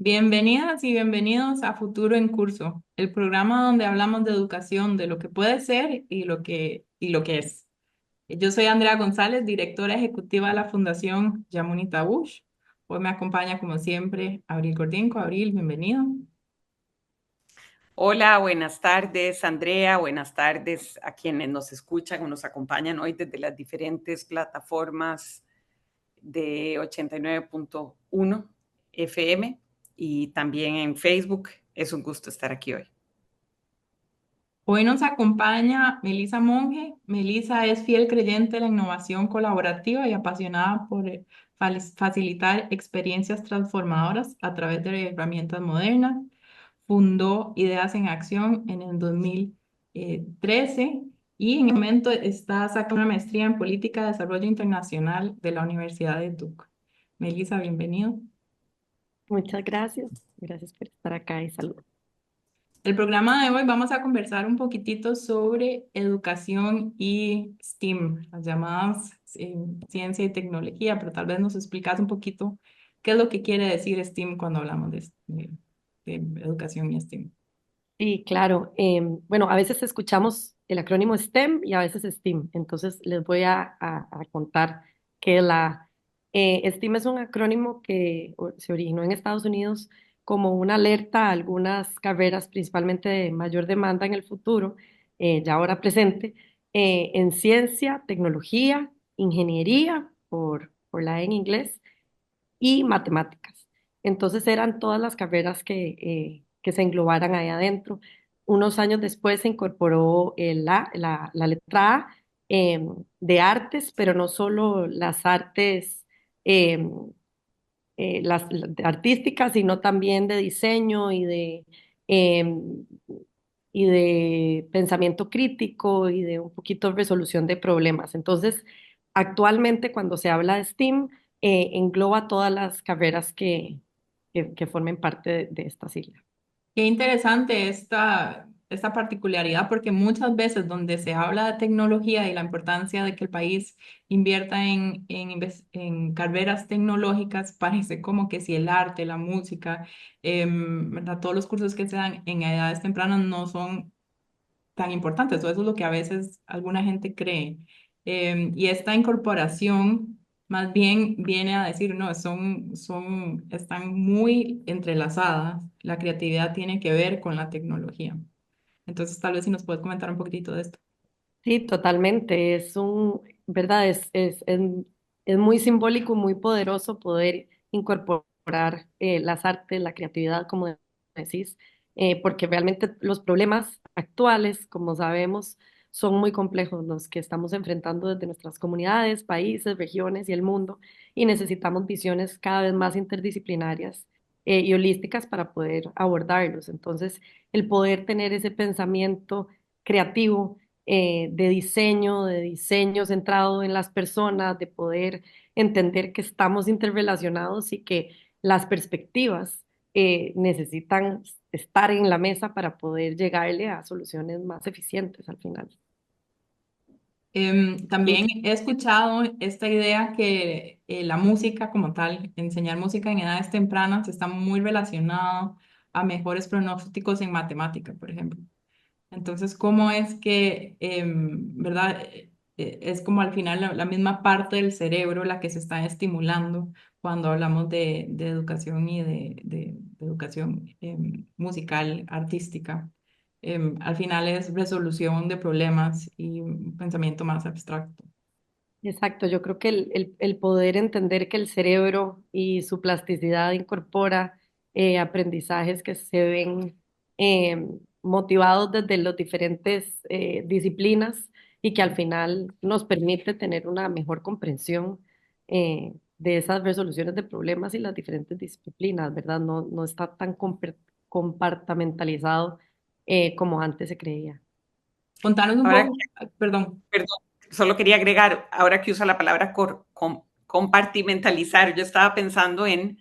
Bienvenidas y bienvenidos a Futuro en Curso, el programa donde hablamos de educación, de lo que puede ser y lo que es. Yo soy Andrea González, directora ejecutiva de la Fundación Yamuni Tabush. Hoy me acompaña, como siempre, Abril Gordinco. Abril, bienvenido. Hola, buenas tardes, Andrea. Buenas tardes a quienes nos escuchan o nos acompañan hoy desde las diferentes plataformas de 89.1 FM y también en Facebook. Es un gusto estar aquí hoy. Hoy nos acompaña Melisa Monge. Melisa es fiel creyente de la innovación colaborativa y apasionada por facilitar experiencias transformadoras a través de herramientas modernas. Fundó Ideas en Acción en el 2013 y en el momento está sacando una maestría en Política de Desarrollo Internacional de la Universidad de Duke. Melissa, bienvenido. Muchas gracias. Gracias por estar acá y salud. El programa de hoy vamos a conversar un poquitito sobre educación y STEAM, las llamadas ciencia y tecnología, pero tal vez nos explicas un poquito qué es lo que quiere decir STEAM cuando hablamos de educación y STEAM. Sí, claro. Bueno, a veces escuchamos el acrónimo STEM y a veces STEAM. Entonces les voy a contar que STEAM es un acrónimo que se originó en Estados Unidos como una alerta a algunas carreras, principalmente de mayor demanda en el futuro, ya ahora presente, en ciencia, tecnología, ingeniería, por la E en inglés, y matemáticas. Entonces eran todas las carreras que se englobaran ahí adentro. Unos años después se incorporó la letra A, de artes, pero no solo las artes eh, artísticas, sino también de diseño em, y de pensamiento crítico y de un poquito de resolución de problemas. Entonces, actualmente cuando se habla de STEAM, engloba todas las carreras que formen parte de esta sigla. Qué interesante esta particularidad, porque muchas veces donde se habla de tecnología y la importancia de que el país invierta en carreras tecnológicas, parece como que si el arte, la música, ¿verdad? Todos los cursos que se dan en edades tempranas no son tan importantes, o eso es lo que a veces alguna gente cree. Y esta incorporación más bien viene a decir, no, están muy entrelazadas, la creatividad tiene que ver con la tecnología. Entonces, tal vez si nos puedes comentar un poquitito de esto. Sí, totalmente. ¿Verdad? Es muy simbólico, muy poderoso poder incorporar las artes, la creatividad, como decís, porque realmente los problemas actuales, como sabemos, son muy complejos los que estamos enfrentando desde nuestras comunidades, países, regiones y el mundo, y necesitamos visiones cada vez más interdisciplinarias y holísticas para poder abordarlos. Entonces, el poder tener ese pensamiento creativo, de diseño centrado en las personas, de poder entender que estamos interrelacionados y que las perspectivas necesitan estar en la mesa para poder llegarle a soluciones más eficientes al final. También he escuchado esta idea que la música como tal, enseñar música en edades tempranas está muy relacionado a mejores pronósticos en matemática, por ejemplo. Entonces, ¿cómo es que, verdad? Es como al final la misma parte del cerebro la que se está estimulando cuando hablamos de educación y de educación musical, artística. Al final es resolución de problemas y un pensamiento más abstracto. Exacto, yo creo que el poder entender que el cerebro y su plasticidad incorpora aprendizajes que se ven eh, motivados desde las diferentes disciplinas y que al final nos permite tener una mejor comprensión de esas resoluciones de problemas y las diferentes disciplinas, ¿verdad? No está tan compartamentalizado como antes se creía. Contanos un Ahora, poco, perdón. perdón, solo quería agregar, ahora que usa la palabra compartimentalizar, yo estaba pensando en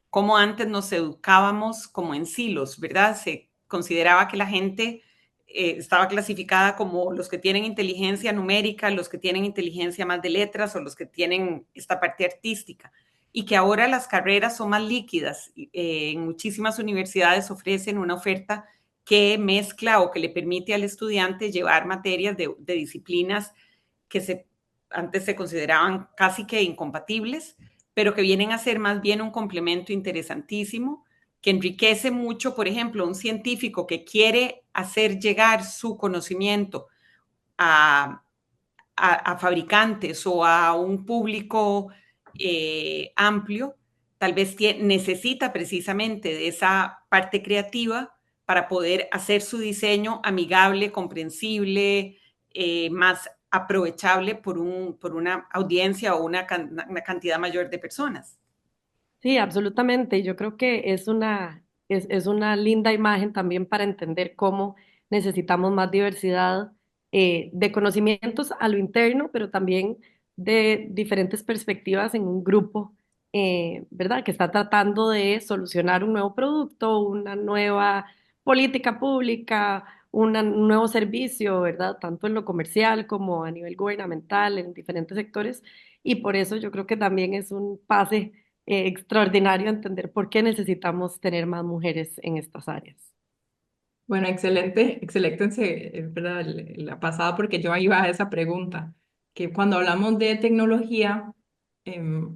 cómo antes nos educábamos como en silos, ¿verdad? Se consideraba que la gente estaba clasificada como los que tienen inteligencia numérica, los que tienen inteligencia más de letras o los que tienen esta parte artística. y que ahora las carreras son más líquidas. En muchísimas universidades ofrecen una oferta que mezcla o que le permite al estudiante llevar materias de disciplinas que antes se consideraban casi que incompatibles, pero que vienen a ser más bien un complemento interesantísimo, que enriquece mucho, por ejemplo, un científico que quiere hacer llegar su conocimiento a, a fabricantes o a un público amplio, tal vez necesita precisamente de esa parte creativa para poder hacer su diseño amigable, comprensible, más aprovechable por una audiencia o una cantidad mayor de personas. Sí, absolutamente. Yo creo que es una linda imagen también para entender cómo necesitamos más diversidad de conocimientos a lo interno, pero también de diferentes perspectivas en un grupo, ¿verdad? Que está tratando de solucionar un nuevo producto, una nueva política pública, un nuevo servicio, ¿verdad? Tanto en lo comercial como a nivel gubernamental, en diferentes sectores. Y por eso yo creo que también es un pase extraordinario entender por qué necesitamos tener más mujeres en estas áreas. Bueno, excelente, excelente, ¿verdad? La pasada porque yo iba a esa pregunta, que cuando hablamos de tecnología,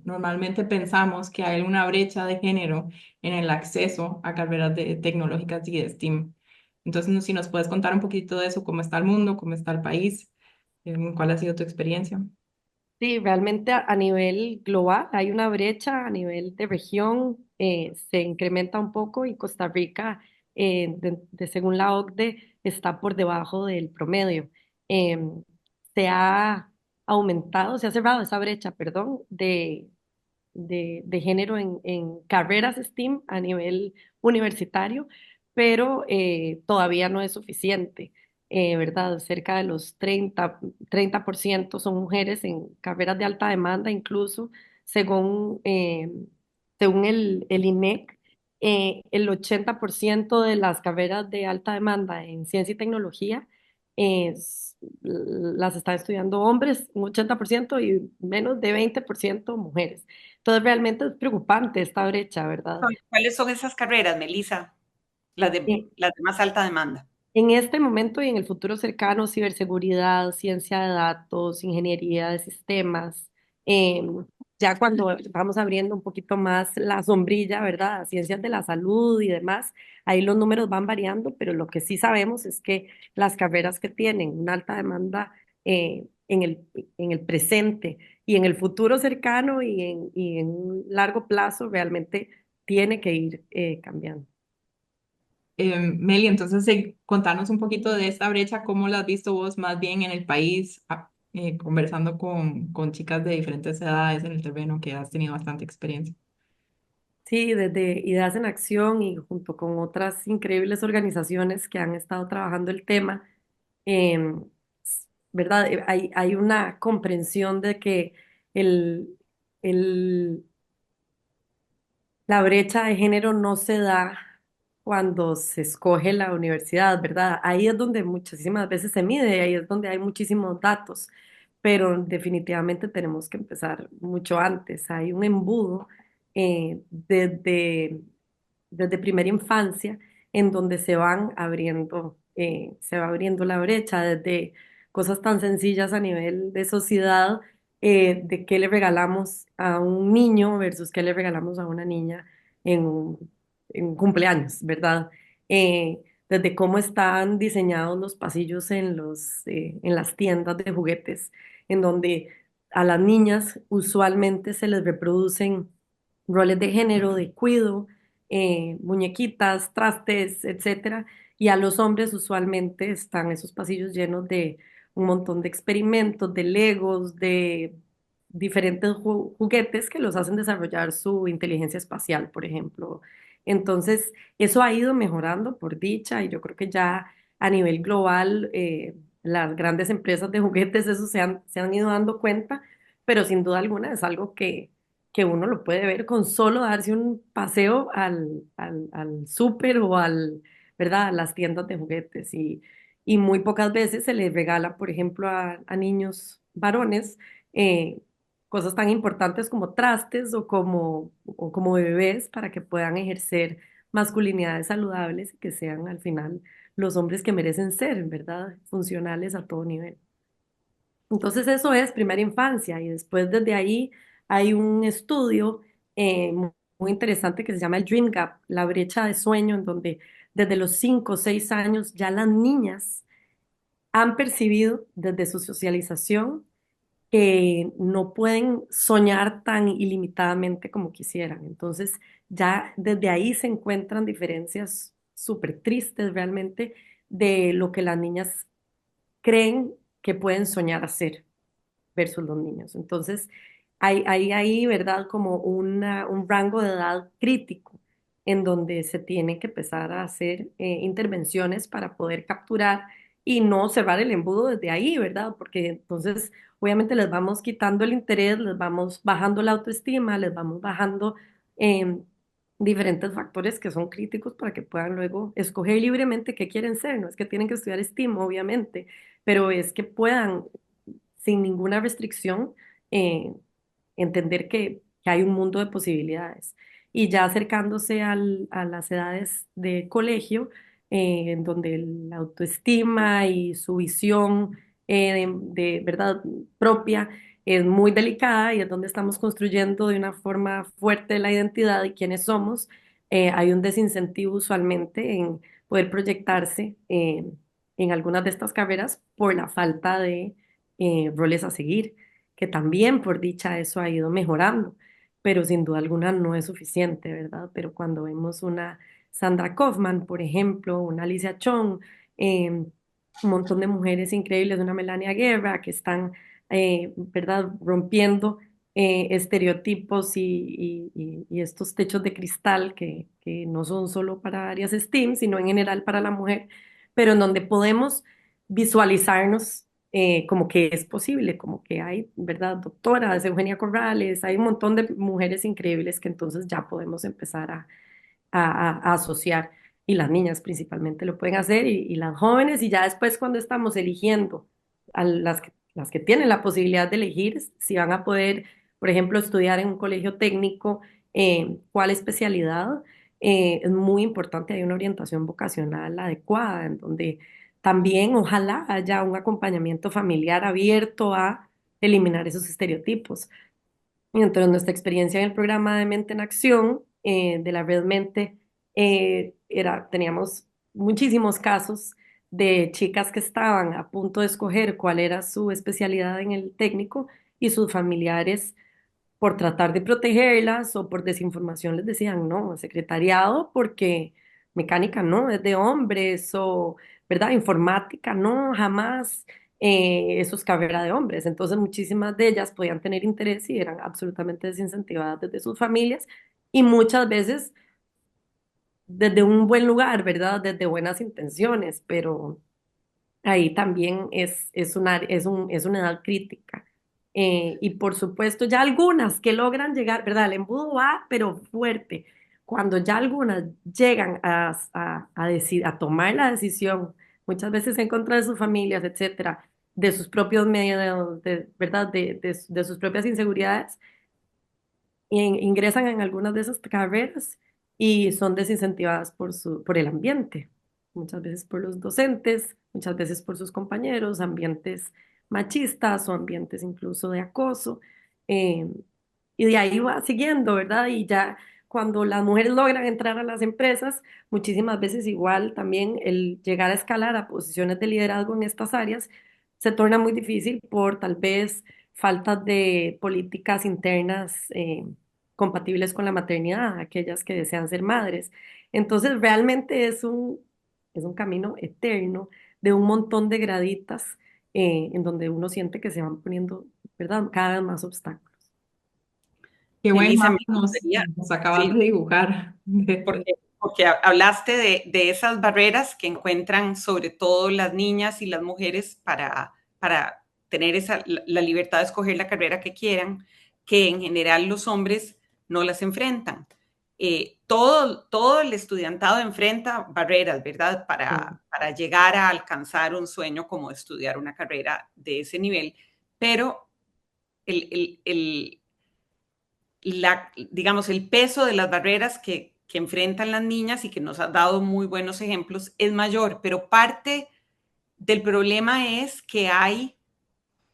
normalmente pensamos que hay una brecha de género en el acceso a carreras tecnológicas y de STEAM. Entonces, si nos puedes contar un poquito de eso, cómo está el mundo, cómo está el país, cuál ha sido tu experiencia. Sí, realmente a nivel global hay una brecha, a nivel de región se incrementa un poco y Costa Rica, según la OCDE, está por debajo del promedio. Se ha aumentado, se ha cerrado esa brecha, perdón, de género en carreras STEAM a nivel universitario, pero todavía no es suficiente, ¿verdad? Cerca de los 30% son mujeres en carreras de alta demanda, incluso según, según el INEC. El 80% de las carreras de alta demanda en ciencia y tecnología las están estudiando hombres, un 80% y menos de 20% mujeres. Entonces, realmente es preocupante esta brecha, ¿verdad? ¿Cuáles son esas carreras, Melissa? Eh, Las de más alta demanda. En este momento y en el futuro cercano, ciberseguridad, ciencia de datos, ingeniería de sistemas, ya cuando vamos abriendo un poquito más la sombrilla, ¿verdad? Ciencias de la salud y demás, ahí los números van variando, pero lo que sí sabemos es que las carreras que tienen una alta demanda en el presente y en el futuro cercano y en un largo plazo realmente tiene que ir cambiando. Meli, entonces contanos un poquito de esta brecha, cómo la has visto vos más bien en el país, conversando con chicas de diferentes edades en el terreno que has tenido bastante experiencia. Sí, desde Ideas en Acción y junto con otras increíbles organizaciones que han estado trabajando el tema, em, ¿verdad? Hay una comprensión de que el, el, la brecha de género no se da cuando se escoge la universidad, ¿verdad? Ahí es donde muchísimas veces se mide, ahí es donde hay muchísimos datos, pero definitivamente tenemos que empezar mucho antes. Hay un embudo desde primera infancia en donde se va abriendo la brecha, desde cosas tan sencillas a nivel de sociedad, de qué le regalamos a un niño versus qué le regalamos a una niña en un cumpleaños, ¿verdad? Desde cómo están diseñados los pasillos en las tiendas de juguetes, en donde a las niñas usualmente se les reproducen roles de género, de cuido, muñequitas, trastes, etcétera, y a los hombres usualmente están esos pasillos llenos de un montón de experimentos, de legos, de diferentes juguetes que los hacen desarrollar su inteligencia espacial, por ejemplo. Entonces, eso ha ido mejorando por dicha y yo creo que ya a nivel global las grandes empresas de juguetes eso se han ido dando cuenta, pero sin duda alguna es algo que uno lo puede ver con solo darse un paseo al súper o ¿verdad? A las tiendas de juguetes y muy pocas veces se les regala, por ejemplo, a niños varones cosas tan importantes como trastes o como bebés para que puedan ejercer masculinidades saludables y que sean al final los hombres que merecen ser, ¿verdad? Funcionales a todo nivel. Entonces eso es primera infancia y después desde ahí hay un estudio muy interesante que se llama el Dream Gap, la brecha de sueño, en donde desde los 5 o 6 años ya las niñas han percibido desde su socialización que no pueden soñar tan ilimitadamente como quisieran. Entonces ya desde ahí se encuentran diferencias súper tristes realmente de lo que las niñas creen que pueden soñar hacer versus los niños. Entonces, hay ahí, ¿verdad? Como un rango de edad crítico en donde se tiene que empezar a hacer intervenciones para poder capturar y no cerrar el embudo desde ahí, ¿verdad? Porque entonces, obviamente, les vamos quitando el interés, les vamos bajando la autoestima, les vamos bajando eh, diferentes factores que son críticos para que puedan luego escoger libremente qué quieren ser. No es que tienen que estudiar STEAM, obviamente, pero es que puedan sin ninguna restricción, eh, entender que hay un mundo de posibilidades. Y ya acercándose a las edades de colegio, en donde la autoestima y su visión verdad propia es muy delicada y es donde estamos construyendo de una forma fuerte la identidad y quiénes somos, hay un desincentivo usualmente en poder proyectarse en algunas de estas carreras por la falta de roles a seguir, que también por dicha eso ha ido mejorando, pero sin duda alguna no es suficiente, ¿verdad? Pero cuando vemos una Sandra Kaufman, por ejemplo, una Alicia Chong, un montón de mujeres increíbles, una Melania Guerra, que están, ¿verdad?, rompiendo estereotipos y estos techos de cristal que no son solo para áreas STEAM, sino en general para la mujer, pero en donde podemos visualizarnos como que es posible, como que hay, ¿verdad? Doctoras, Eugenia Corrales, hay un montón de mujeres increíbles que entonces ya podemos empezar a asociar y las niñas principalmente lo pueden hacer y las jóvenes y ya después cuando estamos eligiendo a las que tienen la posibilidad de elegir si van a poder, por ejemplo, estudiar en un colegio técnico, cuál especialidad, es muy importante, hay una orientación vocacional adecuada en donde también ojalá haya un acompañamiento familiar abierto a eliminar esos estereotipos. Y dentro de nuestra experiencia en el programa de Mente en Acción de la Red Mente, teníamos muchísimos casos de chicas que estaban a punto de escoger cuál era su especialidad en el técnico y sus familiares, por tratar de protegerlas o por desinformación, les decían, no, secretariado porque mecánica no, es de hombres o, ¿verdad? Informática no, jamás. Eso es carrera de hombres. Entonces, muchísimas de ellas podían tener interés y eran absolutamente desincentivadas desde sus familias y muchas veces desde un buen lugar, ¿verdad? Desde buenas intenciones, pero ahí también es una edad crítica. Y por supuesto, ya algunas que logran llegar, ¿verdad? El embudo va, pero fuerte. Cuando ya algunas llegan a tomar la decisión, muchas veces en contra de sus familias, etcétera, de sus propios medios, ¿verdad? De sus propias inseguridades, ingresan en algunas de esas carreras y son desincentivadas por el ambiente, muchas veces por los docentes, muchas veces por sus compañeros, ambientes machistas o ambientes incluso de acoso. eh, y de ahí va siguiendo, ¿verdad? Y ya cuando las mujeres logran entrar a las empresas, muchísimas veces igual también el llegar a escalar a posiciones de liderazgo en estas áreas se torna muy difícil por tal vez falta de políticas internas compatibles con la maternidad, aquellas que desean ser madres. Entonces, realmente es un camino eterno de un montón de graditas en donde uno siente que se van poniendo, ¿verdad? Cada vez más obstáculos. Qué buen Elisa, mapa me gustaría, nos acabas sí, de dibujar. porque hablaste de esas barreras que encuentran sobre todo las niñas y las mujeres para tener la libertad de escoger la carrera que quieran, que en general los hombres no las enfrentan. Todo el estudiantado enfrenta barreras, ¿verdad? Para llegar a alcanzar un sueño como estudiar una carrera de ese nivel, pero digamos, el peso de las barreras que enfrentan las niñas y que nos ha dado muy buenos ejemplos es mayor, pero parte del problema es que hay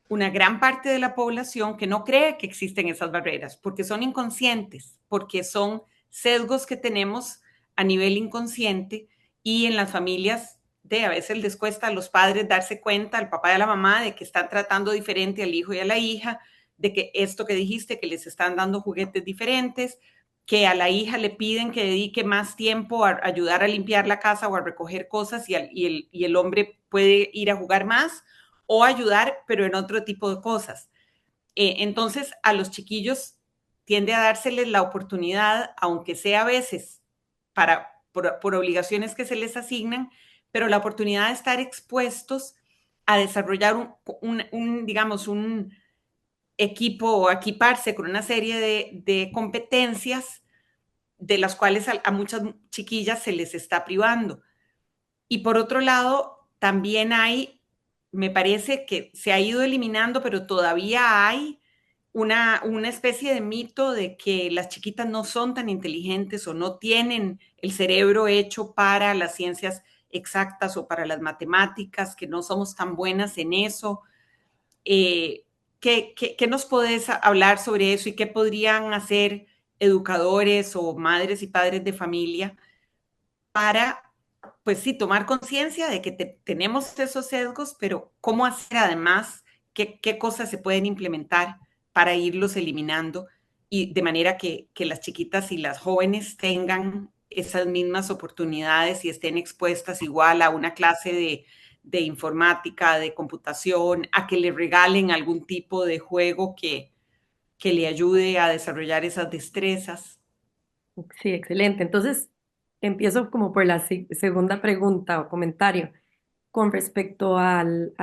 una gran parte de la población que no cree que existen esas barreras, porque son inconscientes, porque son sesgos que tenemos a nivel inconsciente y en las familias a veces les cuesta a los padres darse cuenta, al papá y a la mamá, de que están tratando diferente al hijo y a la hija, de que esto que dijiste, que les están dando juguetes diferentes, que a la hija le piden que dedique más tiempo a ayudar a limpiar la casa o a recoger cosas y el hombre puede ir a jugar más o ayudar, pero en otro tipo de cosas. Entonces, a los chiquillos tiende a dárseles la oportunidad, aunque sea a veces por obligaciones que se les asignan, pero la oportunidad de estar expuestos a desarrollar digamos, un equipo o equiparse con una serie de competencias de las cuales a muchas chiquillas se les está privando. Y por otro lado, también me parece que se ha ido eliminando, pero todavía hay una especie de mito de que las chiquitas no son tan inteligentes o no tienen el cerebro hecho para las ciencias exactas o para las matemáticas, que no somos tan buenas en eso. ¿Qué nos podés hablar sobre eso y qué podrían hacer educadores o madres y padres de familia para, pues sí, tomar conciencia de que tenemos esos sesgos, pero cómo hacer además, qué cosas se pueden implementar para irlos eliminando y de manera que las chiquitas y las jóvenes tengan esas mismas oportunidades y estén expuestas igual a una clase de informática, de computación, a que le regalen algún tipo de juego que le ayude a desarrollar esas destrezas. Sí, excelente. Entonces, empiezo como por la segunda pregunta o comentario con respecto al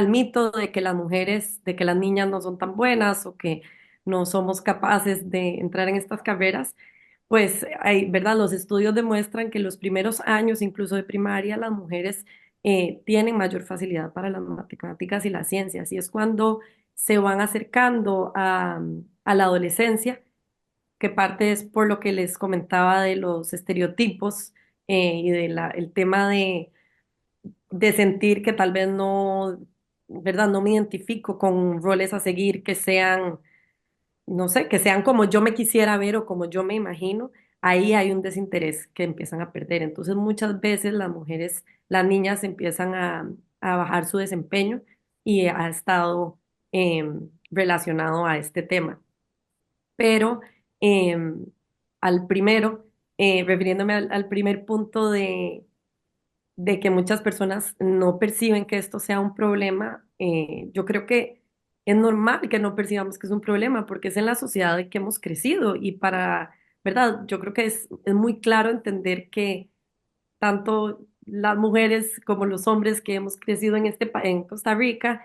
mito de que las mujeres, de que las niñas no son tan buenas o que no somos capaces de entrar en estas carreras. Pues hay, ¿verdad? Los estudios demuestran que los primeros años, incluso de primaria, las mujeres tienen mayor facilidad para las matemáticas y las ciencias. Y es cuando se van acercando a la adolescencia, que parte es por lo que les comentaba de los estereotipos y el tema de sentir que tal vez no, ¿verdad? No me identifico con roles a seguir que sean, no sé, que sean como yo me quisiera ver o como yo me imagino. Ahí hay un desinterés que empiezan a perder. Entonces muchas veces las mujeres, las niñas empiezan a bajar su desempeño y ha estado relacionado a este tema. Pero em, al primero, refiriéndome al primer punto de que muchas personas no perciben que esto sea un problema, yo creo que es normal que no percibamos que es un problema porque es en la sociedad en que hemos crecido y ¿verdad? Yo creo que es muy claro entender que tanto las mujeres como los hombres que hemos crecido en en Costa Rica,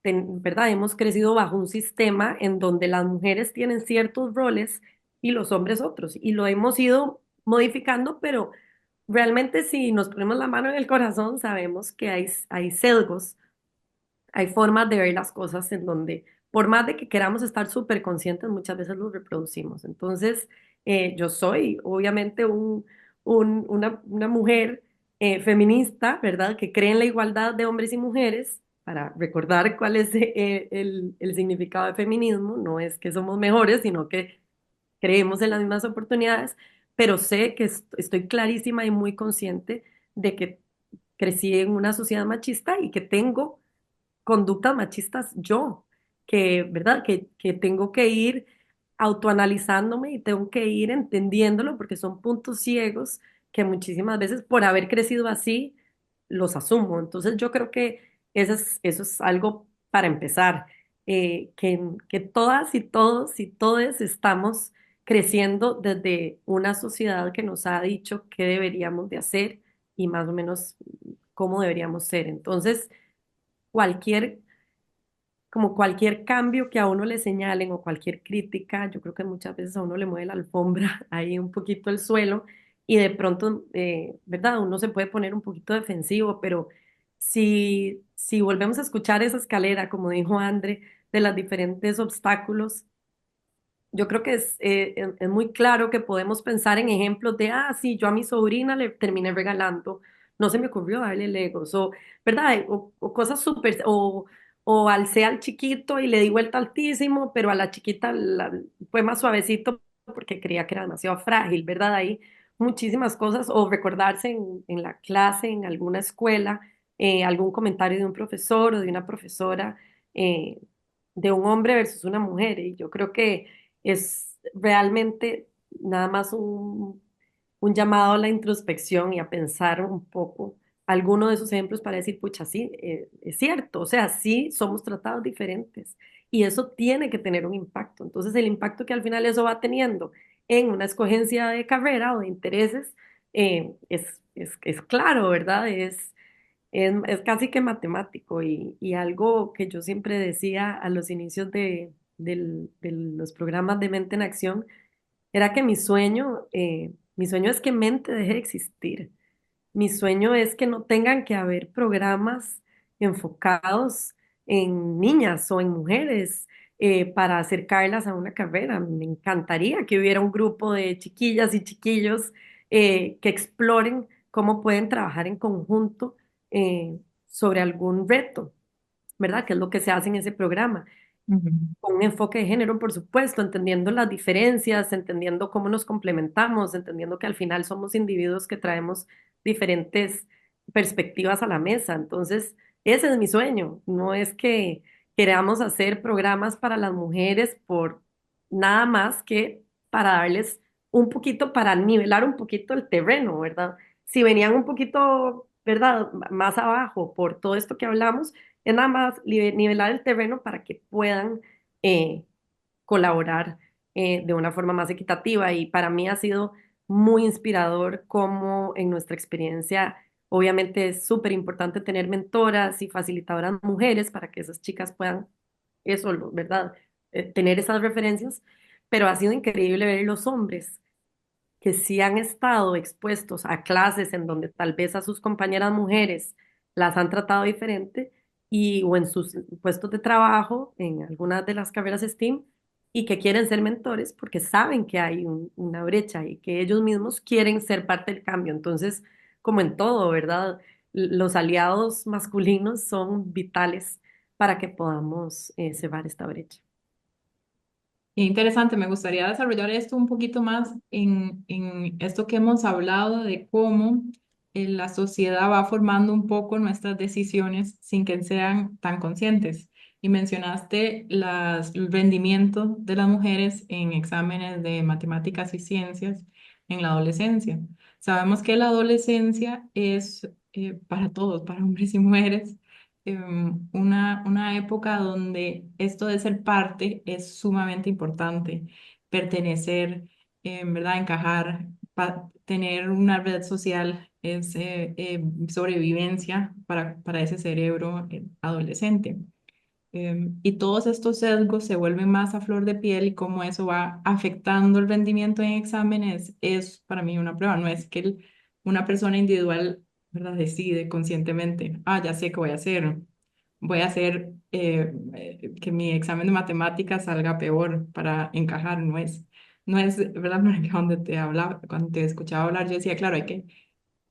¿verdad? Hemos crecido bajo un sistema en donde las mujeres tienen ciertos roles y los hombres otros y lo hemos ido modificando, pero realmente, si nos ponemos la mano en el corazón, sabemos que hay sesgos, hay formas de ver las cosas en donde, por más de que queramos estar súper conscientes, muchas veces los reproducimos. Entonces, yo soy obviamente una mujer feminista, ¿verdad? Que cree en la igualdad de hombres y mujeres. Para recordar cuál es el significado de feminismo, no es que somos mejores, sino que creemos en las mismas oportunidades, pero sé que estoy clarísima y muy consciente de que crecí en una sociedad machista y que tengo conductas machistas yo, ¿verdad? Que tengo que ir autoanalizándome y tengo que ir entendiéndolo porque son puntos ciegos que muchísimas veces por haber crecido así los asumo. Entonces yo creo que eso es algo para empezar, que todas y todos y todes estamos creciendo desde una sociedad que nos ha dicho qué deberíamos de hacer y más o menos cómo deberíamos ser. Entonces, cualquier, como cualquier cambio que a uno le señalen o cualquier crítica, yo creo que muchas veces a uno le mueve la alfombra ahí un poquito el suelo y de pronto, ¿verdad? Uno se puede poner un poquito defensivo, pero si volvemos a escuchar esa escalera, como dijo André, de los diferentes obstáculos, yo creo que es muy claro que podemos pensar en ejemplos de, ah, sí, yo a mi sobrina le terminé regalando, no se me ocurrió darle Legos, o, ¿verdad? O cosas súper, o alcé al chiquito y le di vuelta altísimo, pero a la chiquita fue más suavecito porque creía que era demasiado frágil, ¿verdad? Hay muchísimas cosas, o recordarse en la clase, en alguna escuela, algún comentario de un profesor o de una profesora, eh, de un hombre versus una mujer, y yo creo que es realmente nada más un llamado a la introspección y a pensar un poco alguno de esos ejemplos para decir, pucha, sí, es cierto, o sea, sí somos tratados diferentes y eso tiene que tener un impacto. Entonces, el impacto que al final eso va teniendo en una escogencia de carrera o de intereses es claro, ¿verdad? Es casi que matemático y algo que yo siempre decía a los inicios de los programas de Mente en Acción era que mi sueño es que mente deje de existir. Mi sueño es que no tengan que haber programas enfocados en niñas o en mujeres para acercarlas a una carrera. Me encantaría que hubiera un grupo de chiquillas y chiquillos que exploren cómo pueden trabajar en conjunto sobre algún reto, ¿verdad? Que es lo que se hace en ese programa Ujú. con un enfoque de género, por supuesto, entendiendo las diferencias, entendiendo cómo nos complementamos, entendiendo que al final somos individuos que traemos diferentes perspectivas a la mesa. Entonces, ese es mi sueño. No es que queramos hacer programas para las mujeres por nada más que para darles un poquito, para nivelar un poquito el terreno, ¿verdad? Si venían un poquito, ¿verdad? Más abajo por todo esto que hablamos, es nada más nivelar el terreno para que puedan eh, colaborar de una forma más equitativa. Y para mí ha sido muy inspirador cómo en nuestra experiencia, obviamente es súper importante tener mentoras y facilitadoras mujeres para que esas chicas puedan, eso, ¿verdad? Tener esas referencias, pero ha sido increíble ver los hombres que sí han estado expuestos a clases en donde tal vez a sus compañeras mujeres las han tratado diferente y o en sus puestos de trabajo, en algunas de las carreras STEAM, y que quieren ser mentores porque saben que hay una brecha y que ellos mismos quieren ser parte del cambio. Entonces, como en todo, ¿verdad? Los aliados masculinos son vitales para que podamos cerrar esta brecha. Interesante, me gustaría desarrollar esto un poquito más en esto que hemos hablado de cómo la sociedad va formando un poco nuestras decisiones sin que sean tan conscientes. Y mencionaste el rendimiento de las mujeres en exámenes de matemáticas y ciencias en la adolescencia. Sabemos que la adolescencia es para todos, para hombres y mujeres una época donde esto de ser parte es sumamente importante, pertenecer, ¿verdad? Encajar, tener una red social es sobrevivencia para ese cerebro adolescente. Y todos estos sesgos se vuelven más a flor de piel y cómo eso va afectando el rendimiento en exámenes es para mí una prueba. No es que una persona individual, ¿verdad? Decide conscientemente, ah, ya sé qué voy a hacer que mi examen de matemáticas salga peor para encajar. No es, ¿verdad? Porque cuando te escuchaba hablar, yo decía, claro, hay que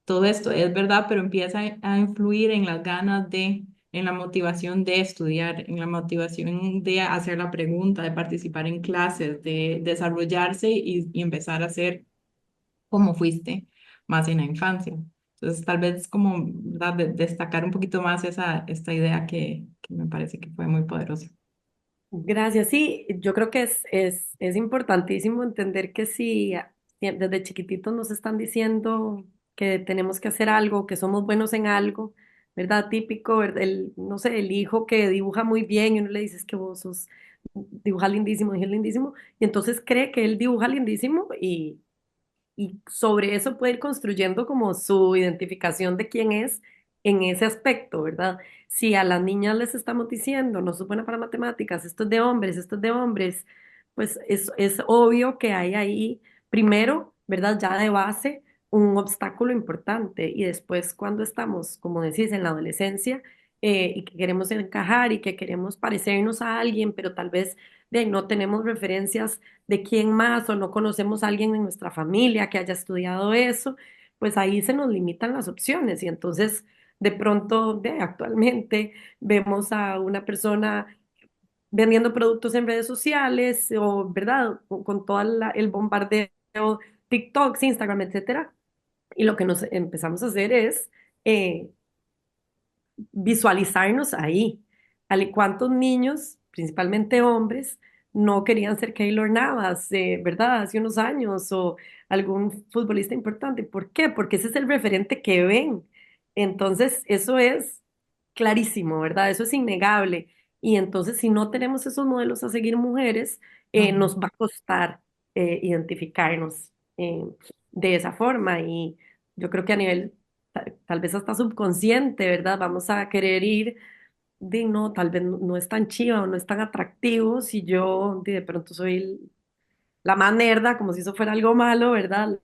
todo esto es verdad, pero empieza a influir en las ganas en la motivación de estudiar, en la motivación de hacer la pregunta, de participar en clases, de desarrollarse y empezar a ser como fuiste más en la infancia. Entonces, tal vez como, ¿verdad? Destacar un poquito más esta idea que me parece que fue muy poderosa. Gracias. Sí, yo creo que es importantísimo entender que si desde chiquititos nos están diciendo que tenemos que hacer algo, que somos buenos en algo, ¿verdad? Típico, ¿verdad? No sé, el hijo que dibuja muy bien y uno le dice "Es que vos sos, dibuja lindísimo, es lindísimo", y entonces cree que él dibuja lindísimo y sobre eso puede ir construyendo como su identificación de quién es en ese aspecto, ¿verdad? Si a las niñas les estamos diciendo, no sos buena para matemáticas, esto es de hombres, esto es de hombres, pues es obvio que hay ahí, primero, ¿verdad? Ya de base, un obstáculo importante. Y después cuando estamos, como decís, en la adolescencia y que queremos encajar y que queremos parecernos a alguien, pero tal vez de ahí no tenemos referencias de quién más o no conocemos a alguien en nuestra familia que haya estudiado eso, pues ahí se nos limitan las opciones. Y entonces, de pronto, actualmente vemos a una persona vendiendo productos en redes sociales o, ¿verdad? Con todo el bombardeo, TikToks, Instagram, etcétera. Y lo que nos empezamos a hacer es eh, visualizarnos ahí. ¿Cuántos niños, principalmente hombres, no querían ser Keylor Navas, ¿verdad? Hace unos años o algún futbolista importante. ¿Por qué? Porque ese es el referente que ven. Entonces, eso es clarísimo, ¿verdad? Eso es innegable. Y entonces, si no tenemos esos modelos a seguir mujeres, nos va a costar identificarnos de esa forma. Y yo creo que a nivel tal vez hasta subconsciente, ¿verdad? Vamos a querer ir de no, tal vez no es tan chiva o no es tan atractivo si yo de pronto soy la más nerda, como si eso fuera algo malo, ¿verdad?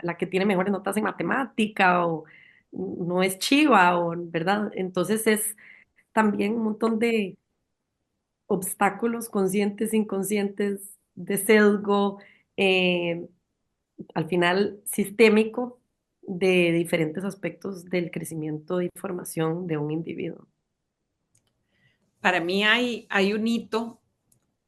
La que tiene mejores notas en matemática o no es chiva, o, ¿verdad? Entonces es también un montón de obstáculos conscientes, inconscientes, de sesgo, eh, al final sistémico de diferentes aspectos del crecimiento y formación de un individuo. Para mí hay un hito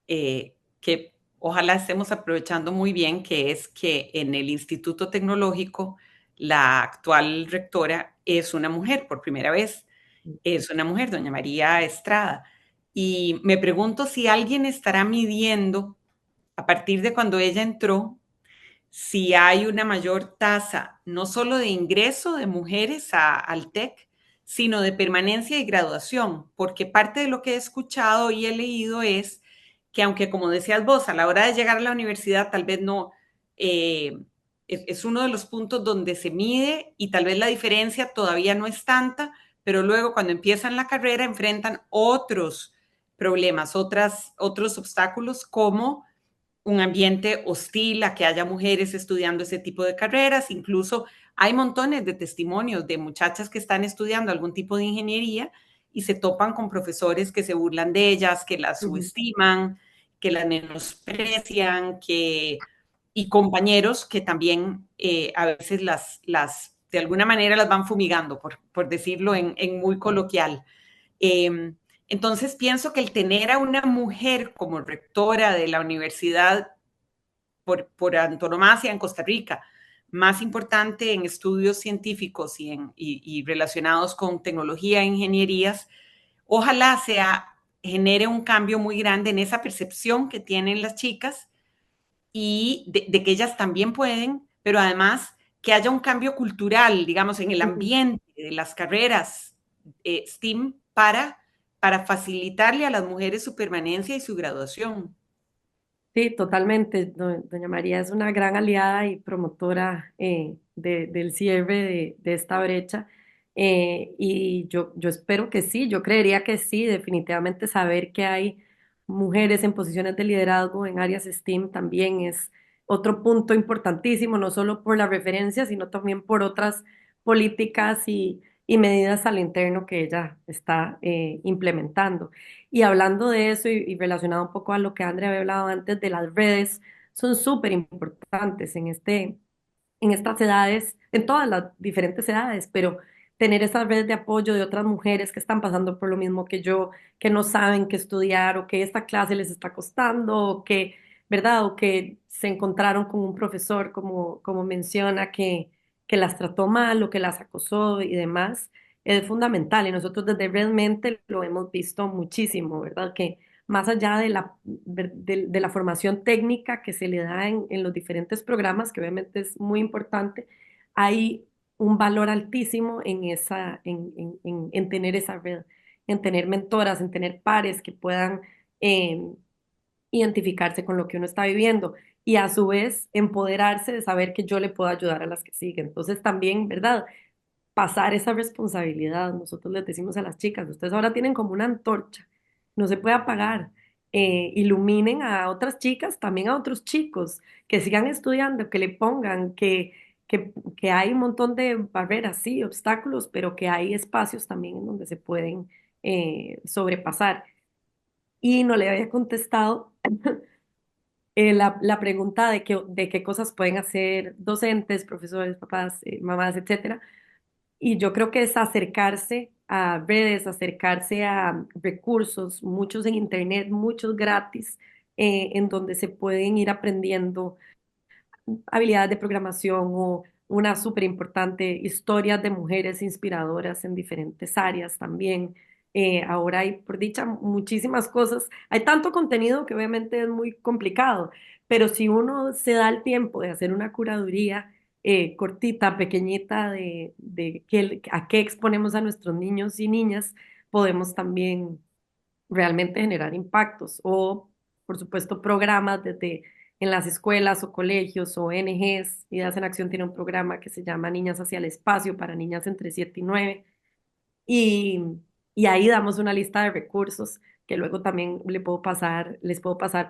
que ojalá estemos aprovechando muy bien, que es que en el Instituto Tecnológico la actual rectora es una mujer por primera vez. Es una mujer, doña María Estrada. Y me pregunto si alguien estará midiendo a partir de cuando ella entró, si hay una mayor tasa, no solo de ingreso de mujeres al TEC, sino de permanencia y graduación, porque parte de lo que he escuchado y he leído es que aunque, como decías vos, a la hora de llegar a la universidad tal vez no, es uno de los puntos donde se mide y tal vez la diferencia todavía no es tanta, pero luego cuando empiezan la carrera enfrentan otros problemas, otros obstáculos como un ambiente hostil a que haya mujeres estudiando ese tipo de carreras. Incluso hay montones de testimonios de muchachas que están estudiando algún tipo de ingeniería y se topan con profesores que se burlan de ellas, que las Ujú. subestiman, que las menosprecian, y compañeros que también a veces de alguna manera las van fumigando, por decirlo en muy coloquial. Eh, entonces pienso que el tener a una mujer como rectora de la universidad por antonomasia en Costa Rica, más importante en estudios científicos y relacionados con tecnología e ingenierías, ojalá genere un cambio muy grande en esa percepción que tienen las chicas y de que ellas también pueden, pero además que haya un cambio cultural, digamos, en el Ujú. ambiente de las carreras STEAM para facilitarle a las mujeres su permanencia y su graduación. Sí, totalmente. Doña María es una gran aliada y promotora del cierre de esta brecha. Y yo espero que sí, yo creería que sí, definitivamente saber que hay mujeres en posiciones de liderazgo en áreas STEAM también es otro punto importantísimo, no solo por la referencia, sino también por otras políticas y medidas al interno que ella está implementando. Y hablando de eso y relacionado un poco a lo que Andrea había hablado antes de las redes, son súper importantes en estas edades, en todas las diferentes edades, pero tener esas redes de apoyo de otras mujeres que están pasando por lo mismo que yo, que no saben qué estudiar o que esta clase les está costando o que, ¿verdad? O que se encontraron con un profesor, como menciona, que las trató mal o que las acosó y demás, es fundamental. Y nosotros desde Redmente lo hemos visto muchísimo, ¿verdad? Que más allá de la formación técnica que se le da en los diferentes programas, que obviamente es muy importante, hay un valor altísimo en tener esa red, en tener mentoras, en tener pares que puedan eh, identificarse con lo que uno está viviendo y a su vez empoderarse de saber que yo le puedo ayudar a las que siguen. Entonces también, ¿verdad? Pasar esa responsabilidad. Nosotros les decimos a las chicas, ustedes ahora tienen como una antorcha, no se puede apagar. Iluminen a otras chicas, también a otros chicos, que sigan estudiando, que le pongan, que que hay un montón de barreras, sí, obstáculos, pero que hay espacios también en donde se pueden sobrepasar. Y no le había contestado la pregunta de qué cosas pueden hacer docentes, profesores, papás, mamás, etcétera. Y yo creo que es acercarse a redes, acercarse a recursos, muchos en internet, muchos gratis, en donde se pueden ir aprendiendo habilidades de programación o una súper importante, historias de mujeres inspiradoras en diferentes áreas también. Ahora hay, por dicha, muchísimas cosas. Hay tanto contenido que obviamente es muy complicado, pero si uno se da el tiempo de hacer una curaduría cortita, pequeñita, a qué exponemos a nuestros niños y niñas, podemos también realmente generar impactos o, por supuesto, programas desde en las escuelas o colegios o ONGs. Ideas en Acción tiene un programa que se llama Niñas hacia el Espacio para niñas entre 7 y 9 y, y ahí damos una lista de recursos que luego también les puedo pasar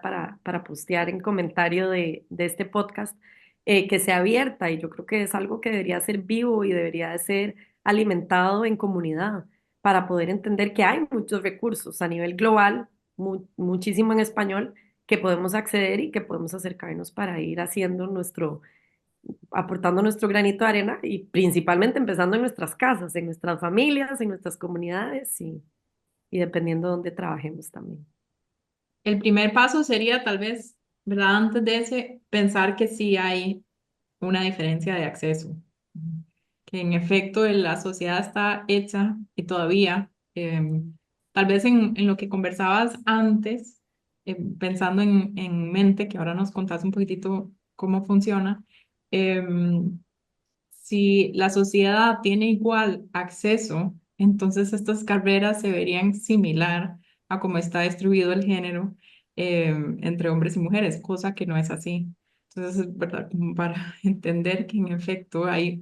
para postear en comentario de este podcast, que sea abierta y yo creo que es algo que debería ser vivo y debería de ser alimentado en comunidad para poder entender que hay muchos recursos a nivel global, muchísimo en español, que podemos acceder y que podemos acercarnos para ir haciendo aportando nuestro granito de arena y principalmente empezando en nuestras casas, en nuestras familias, en nuestras comunidades y dependiendo de dónde trabajemos también. El primer paso sería tal vez, ¿verdad? Antes de ese, pensar que sí hay una diferencia de acceso, que en efecto la sociedad está hecha y todavía, tal vez en lo que conversabas antes, pensando en mente, que ahora nos contás un poquitito cómo funciona, si la sociedad tiene igual acceso, entonces estas carreras se verían similar a cómo está distribuido el género entre hombres y mujeres, cosa que no es así. Entonces, es verdad, como para entender que en efecto hay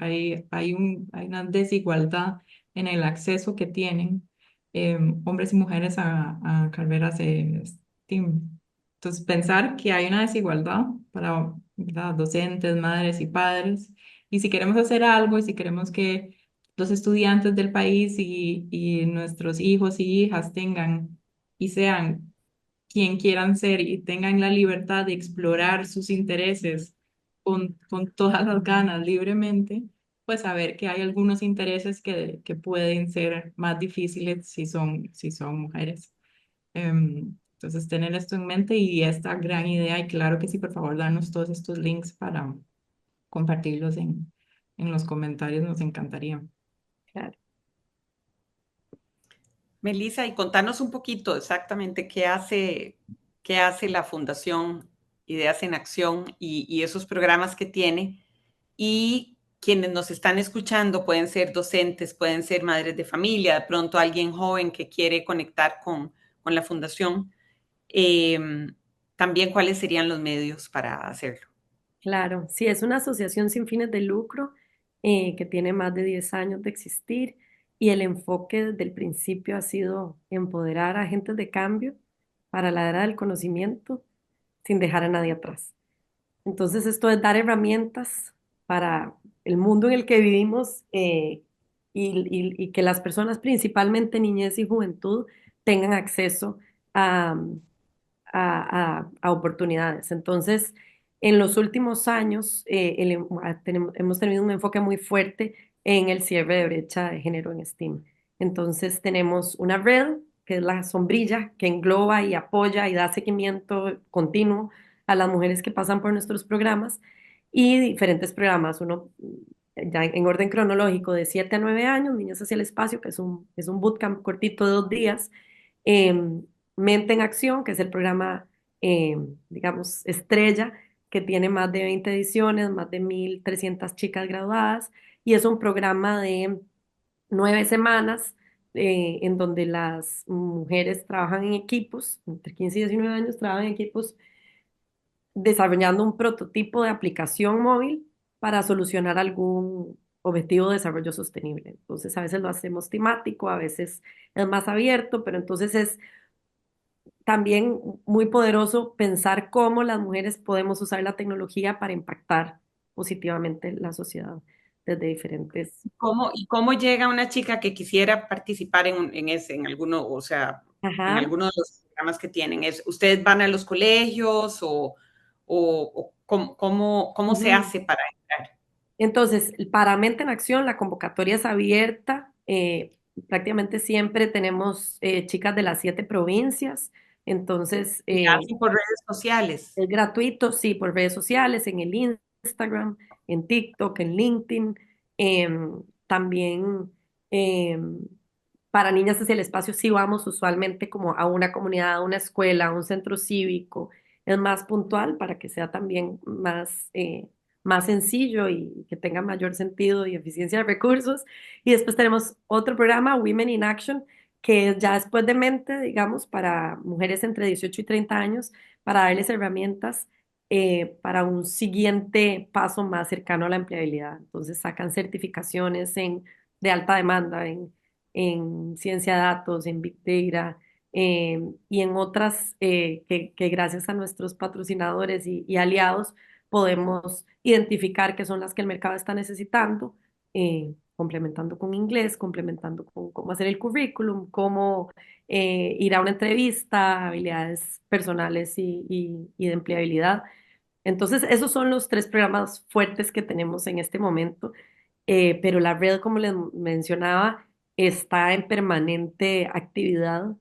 una desigualdad en el acceso que tienen hombres y mujeres a carreras de STEAM. Entonces, pensar que hay una desigualdad para, ¿verdad?, docentes, madres y padres, y si queremos hacer algo y si queremos que los estudiantes del país y nuestros hijos y hijas tengan y sean quien quieran ser y tengan la libertad de explorar sus intereses con todas las ganas libremente, pues saber que hay algunos intereses que pueden ser más difíciles si son mujeres. Entonces, tener esto en mente y esta gran idea, y claro que sí, por favor, darnos todos estos links para compartirlos en los comentarios, nos encantaría. Claro. Melissa, y contanos un poquito exactamente qué hace la Fundación Ideas en Acción y esos programas que tiene. Y quienes nos están escuchando pueden ser docentes, pueden ser madres de familia, de pronto alguien joven que quiere conectar con la Fundación. Eh, También cuáles serían los medios para hacerlo. Claro, sí, es una asociación sin fines de lucro que tiene más de 10 años de existir y el enfoque desde el principio ha sido empoderar a agentes de cambio para la era del conocimiento sin dejar a nadie atrás. Entonces, esto es dar herramientas para el mundo en el que vivimos y que las personas, principalmente niñez y juventud, tengan acceso a, a oportunidades. Entonces, en los últimos años hemos tenido un enfoque muy fuerte en el cierre de brecha de género en STEAM. Entonces, tenemos una red, que es la sombrilla, que engloba y apoya y da seguimiento continuo a las mujeres que pasan por nuestros programas y diferentes programas. Uno, ya en orden cronológico, de 7 a 9 años, Niños hacia el Espacio, que es un bootcamp cortito de 2 días. em, Mente en Acción, que es el programa, digamos, estrella, que tiene más de 20 ediciones, más de 1.300 chicas graduadas, y es un programa de 9 semanas en donde las mujeres trabajan en equipos, entre 15 y 19 años trabajan en equipos desarrollando un prototipo de aplicación móvil para solucionar algún objetivo de desarrollo sostenible. Entonces, a veces lo hacemos temático, a veces es más abierto, pero entonces es también muy poderoso pensar cómo las mujeres podemos usar la tecnología para impactar positivamente la sociedad desde diferentes. ¿Cómo llega una chica que quisiera participar en alguno, o sea, en Ajá. alguno de los programas que tienen? ¿Ustedes van a los colegios o cómo se Ujú. hace para entrar? Entonces, para Mente en Acción, la convocatoria es abierta. Prácticamente siempre tenemos chicas de las 7 provincias. Entonces, ¿Y la hacen por redes sociales? es gratuito, sí, por redes sociales, en el Instagram, en TikTok, en LinkedIn. También em, para Niñas hacia el Espacio sí vamos usualmente como a una comunidad, a una escuela, a un centro cívico. Es más puntual para que sea también más sencillo y que tenga mayor sentido y eficiencia de recursos. Y después tenemos otro programa, Women in Action, que es ya después de Mente, digamos, para mujeres entre 18 y 30 años para darles herramientas para un siguiente paso más cercano a la empleabilidad. Entonces sacan certificaciones de alta demanda en ciencia de datos, en Big Data y en otras que gracias a nuestros patrocinadores y aliados podemos identificar que son las que el mercado está necesitando, complementando con inglés, complementando con cómo hacer el currículum, cómo ir a una entrevista, habilidades personales y de empleabilidad. Entonces, esos son los 3 programas fuertes que tenemos en este momento, pero la red, como les mencionaba, está en permanente actividad,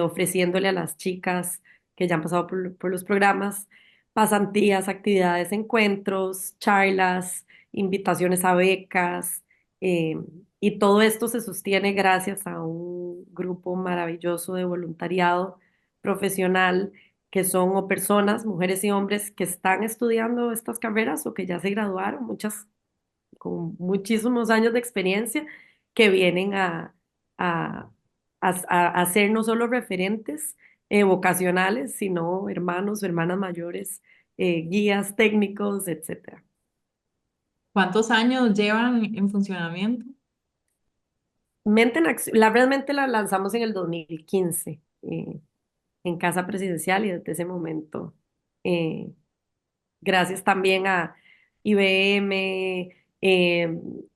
ofreciéndole a las chicas que ya han pasado por los programas pasantías, actividades, encuentros, charlas, invitaciones a becas, eh, y todo esto se sostiene gracias a un grupo maravilloso de voluntariado profesional que son o personas, mujeres y hombres que están estudiando estas carreras o que ya se graduaron, muchas con muchísimos años de experiencia, que vienen a, a ser no solo referentes vocacionales, sino hermanos o hermanas mayores, guías técnicos, etcétera. ¿Cuántos años llevan en funcionamiento? Mente en Acción, realmente la lanzamos en el 2015 en Casa Presidencial y desde ese momento eh, gracias también a IBM,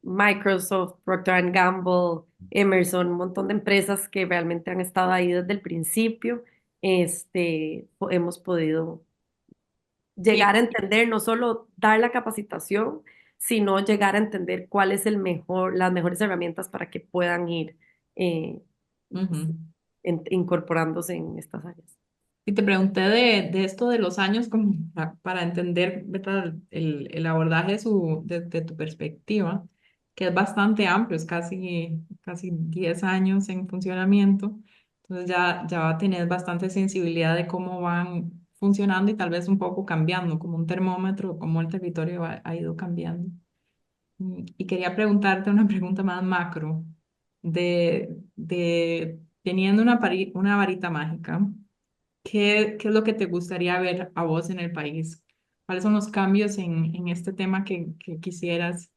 Microsoft, Procter Gamble, Emerson, un montón de empresas que realmente han estado ahí desde el principio. Hemos podido Y llegar a entender, no solo dar la capacitación, sino llegar a entender cuál es las mejores herramientas para que puedan ir eh, ujú. incorporándose en estas áreas. Y te pregunté de esto de los años como para entender, ¿verdad? El abordaje de tu perspectiva, que es bastante amplio, es casi 10 años en funcionamiento. Entonces ya va a tener bastante sensibilidad de cómo van funcionando y tal vez un poco cambiando, como un termómetro, cómo el territorio ha ido cambiando. Y quería preguntarte una pregunta más macro, de teniendo una varita mágica. ¿Qué es lo que te gustaría ver a vos en el país? ¿Cuáles son los cambios en este tema que quisieras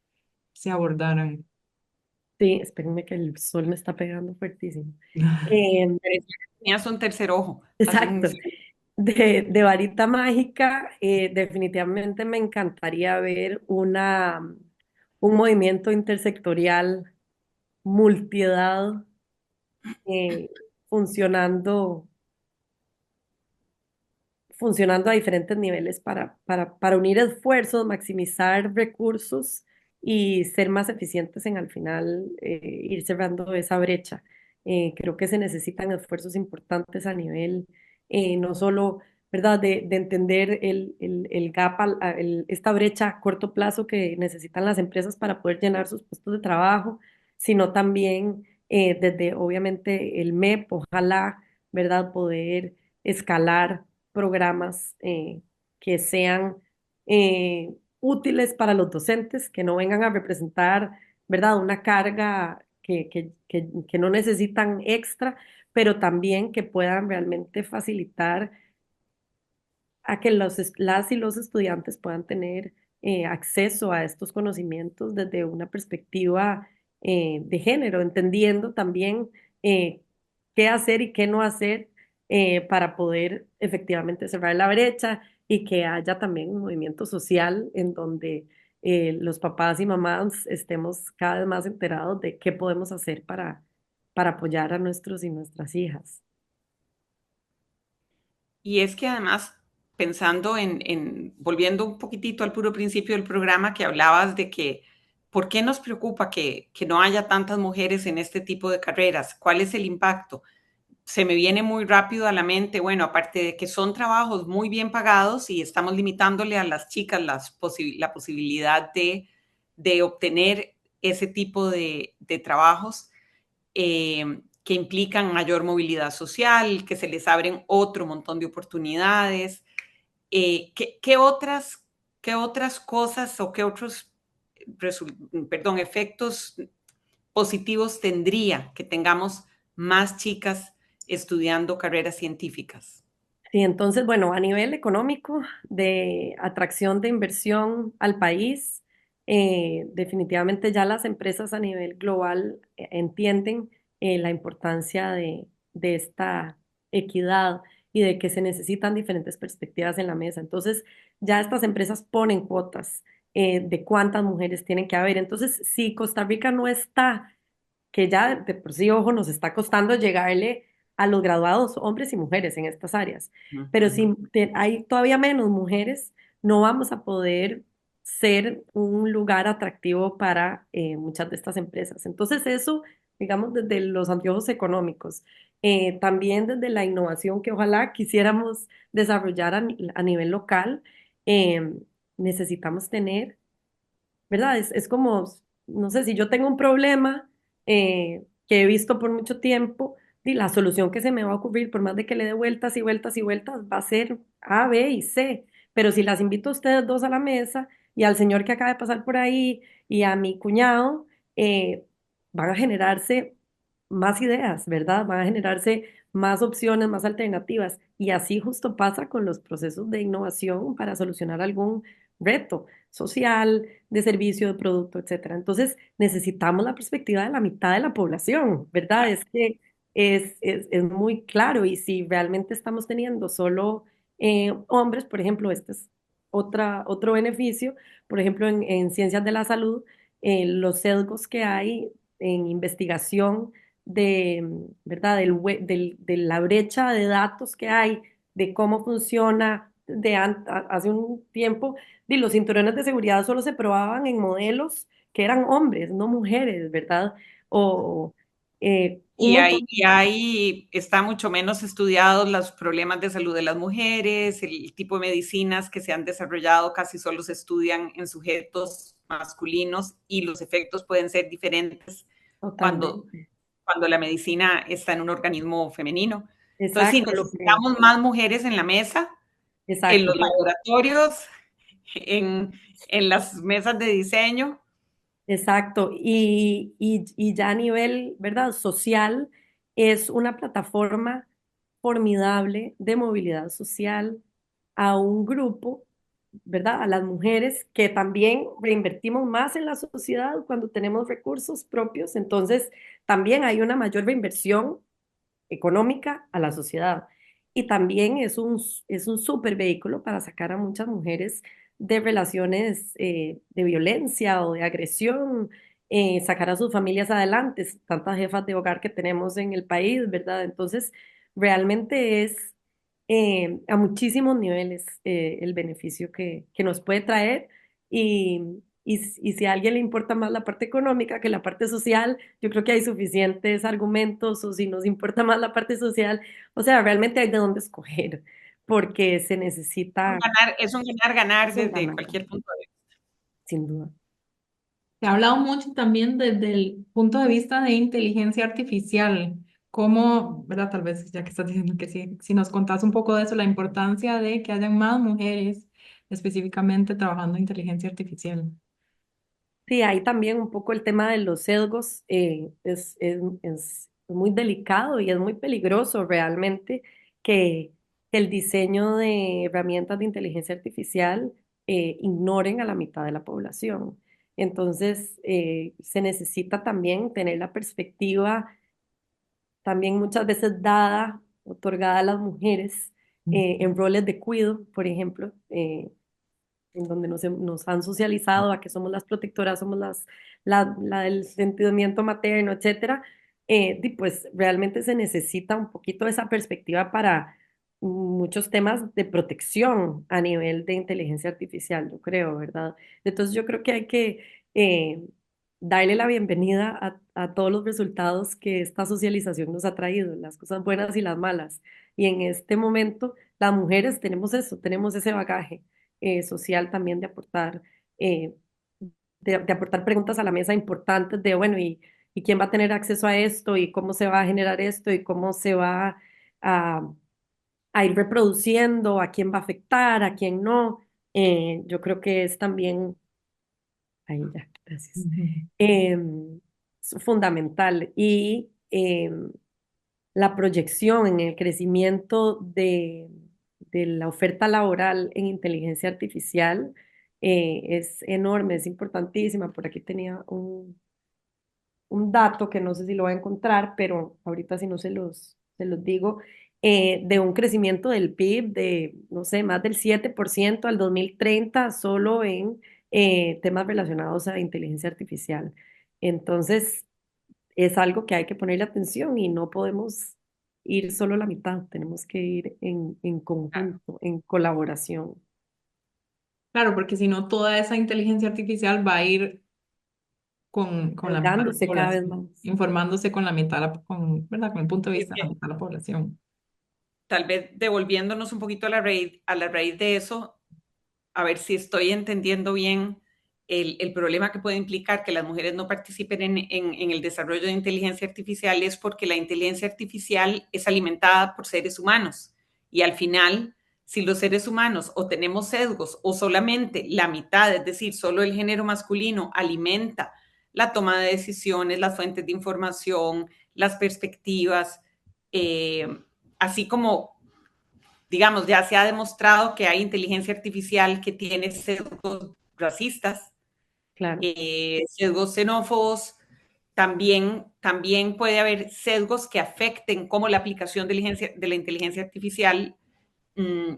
se abordaran? Sí, espérenme que el sol me está pegando fuertísimo. Parecía que tenías un tercer ojo. Exacto. De varita mágica, definitivamente me encantaría ver un movimiento intersectorial multiedad eh, funcionando, funcionando a diferentes niveles para unir esfuerzos, maximizar recursos y ser más eficientes en al final ir cerrando esa brecha. Creo que se necesitan esfuerzos importantes a nivel no solo, ¿verdad?, de entender el gap, esta brecha a corto plazo que necesitan las empresas para poder llenar sus puestos de trabajo, sino también desde, obviamente, el MEP, ojalá, ¿verdad?, poder escalar programas que sean útiles para los docentes, que no vengan a representar, ¿verdad?, una carga que no necesitan extra, pero también que puedan realmente facilitar a que las y los estudiantes puedan tener acceso a estos conocimientos desde una perspectiva de género, entendiendo también eh, qué hacer y qué no hacer para poder efectivamente cerrar la brecha y que haya también un movimiento social en donde los papás y mamás estemos cada vez más enterados de qué podemos hacer para apoyar a nuestros y nuestras hijas. Y es que además, pensando volviendo un poquitito al puro principio del programa que hablabas de que, ¿por qué nos preocupa que no haya tantas mujeres en este tipo de carreras? ¿Cuál es el impacto? Se me viene muy rápido a la mente, bueno, aparte de que son trabajos muy bien pagados y estamos limitándole a las chicas la posibilidad de obtener ese tipo de trabajos, que implican mayor movilidad social, que se les abren otro montón de oportunidades. ¿Qué qué otras cosas o qué otros efectos positivos tendría que tengamos más chicas estudiando carreras científicas? Sí, entonces, bueno, a nivel económico, de atracción de inversión al país, definitivamente ya las empresas a nivel global entienden la importancia de esta equidad y de que se necesitan diferentes perspectivas en la mesa. Entonces, ya estas empresas ponen cuotas de cuántas mujeres tienen que haber. Entonces, si Costa Rica no está, que ya de por sí, ojo, nos está costando llegarle a los graduados, hombres y mujeres en estas áreas. Pero si hay todavía menos mujeres, no vamos a poder ser un lugar atractivo para muchas de estas empresas. Entonces eso, digamos, desde los anteojos económicos, también desde la innovación que ojalá quisiéramos desarrollar a nivel local, eh, necesitamos tener, ¿verdad? Es como, no sé, si yo tengo un problema que he visto por mucho tiempo, y la solución que se me va a ocurrir, por más de que le dé vueltas y vueltas y vueltas, va a ser A, B y C. Pero si las invito a ustedes dos a la mesa y al señor que acaba de pasar por ahí y a mi cuñado, van a generarse más ideas, ¿verdad? Van a generarse más opciones, más alternativas. Y así justo pasa con los procesos de innovación para solucionar algún reto social, de servicio, de producto, etcétera. Entonces, necesitamos la perspectiva de la mitad de la población, ¿verdad? Es que es muy claro y si realmente estamos teniendo solo hombres, por ejemplo, este es otro beneficio, por ejemplo, en ciencias de la salud, los sesgos que hay en investigación ¿verdad? De la brecha de datos que hay, de cómo funciona hace un tiempo y los cinturones de seguridad solo se probaban en modelos que eran hombres, no mujeres, ¿verdad? O un montón. Y ahí está mucho menos estudiados los problemas de salud de las mujeres, el tipo de medicinas que se han desarrollado casi solo se estudian en sujetos masculinos y los efectos pueden ser diferentes cuando, Totalmente. cuando la medicina está en un organismo femenino. Entonces, sí, Exacto, necesitamos más mujeres en la mesa, en exacto, los laboratorios, en las mesas de diseño. exacto. Y ya a nivel, ¿verdad? Social, es una plataforma formidable de movilidad social a un grupo, ¿verdad? A las mujeres que también reinvertimos más en la sociedad cuando tenemos recursos propios. Entonces, también hay una mayor reinversión económica a la sociedad. Y también es un súper vehículo para sacar a muchas mujeres de relaciones de violencia o de agresión, sacar a sus familias adelante, tantas jefas de hogar que tenemos en el país, ¿verdad? Entonces, realmente es a muchísimos niveles el beneficio que nos puede traer y si a alguien le importa más la parte económica que la parte social, yo creo que hay suficientes argumentos o si nos importa más la parte social, o sea, realmente hay de dónde escoger porque se necesita, Es un ganar-ganar es un desde ganar, cualquier punto de vista. sin duda. Se ha hablado mucho también desde el punto de vista de inteligencia artificial, cómo, ¿verdad? Tal vez ya que estás diciendo que sí, si nos contás un poco de eso, la importancia de que hayan más mujeres específicamente trabajando en inteligencia artificial. Sí, ahí también un poco el tema de los sesgos es muy delicado y es muy peligroso realmente que el diseño de herramientas de inteligencia artificial ignoren a la mitad de la población. Entonces, se necesita también tener la perspectiva también muchas veces dada, otorgada a las mujeres en roles de cuidado, por ejemplo. en donde nos han socializado a que somos las protectoras, somos la del sentimiento materno, etcétera, pues realmente se necesita un poquito de esa perspectiva para muchos temas de protección a nivel de inteligencia artificial, yo creo, ¿verdad? Entonces yo creo que hay que darle la bienvenida a todos los resultados que esta socialización nos ha traído, las cosas buenas y las malas. Y en este momento, las mujeres tenemos eso, tenemos ese bagaje social también de aportar, eh, de aportar preguntas a la mesa importantes de, bueno, y quién va a tener acceso a esto, y cómo se va a generar esto, y cómo se va a, a ir reproduciendo, a quién va a afectar, a quién no. Yo creo que es también, ahí ya, gracias, Ujú. es fundamental. Y la proyección en el crecimiento de la oferta laboral en inteligencia artificial es enorme, es importantísima. Por aquí tenía un dato que no sé si lo voy a encontrar, pero ahorita si no se los digo, de un crecimiento del PIB de, no sé, más del 7% al 2030 solo en temas relacionados a inteligencia artificial. Entonces, es algo que hay que ponerle atención y no podemos ir solo la mitad, tenemos que ir en conjunto, en colaboración, Claro, porque si no, toda esa inteligencia artificial va a ir con la mitad de la ahogándose cada vez población, más. informándose con la mitad, ¿verdad? Con el punto de Es vista de la que mitad de la población. tal vez devolviéndonos un poquito a la raíz de eso, a ver si estoy entendiendo bien el problema que puede implicar que las mujeres no participen en el desarrollo de inteligencia artificial es porque la inteligencia artificial es alimentada por seres humanos y al final, si los seres humanos o tenemos sesgos o solamente la mitad, es decir, solo el género masculino alimenta la toma de decisiones, las fuentes de información, las perspectivas, eh, así como digamos, ya se ha demostrado que hay inteligencia artificial que tiene sesgos racistas, Claro, sesgos xenófobos, también puede haber sesgos que afecten cómo la aplicación de la inteligencia artificial mm,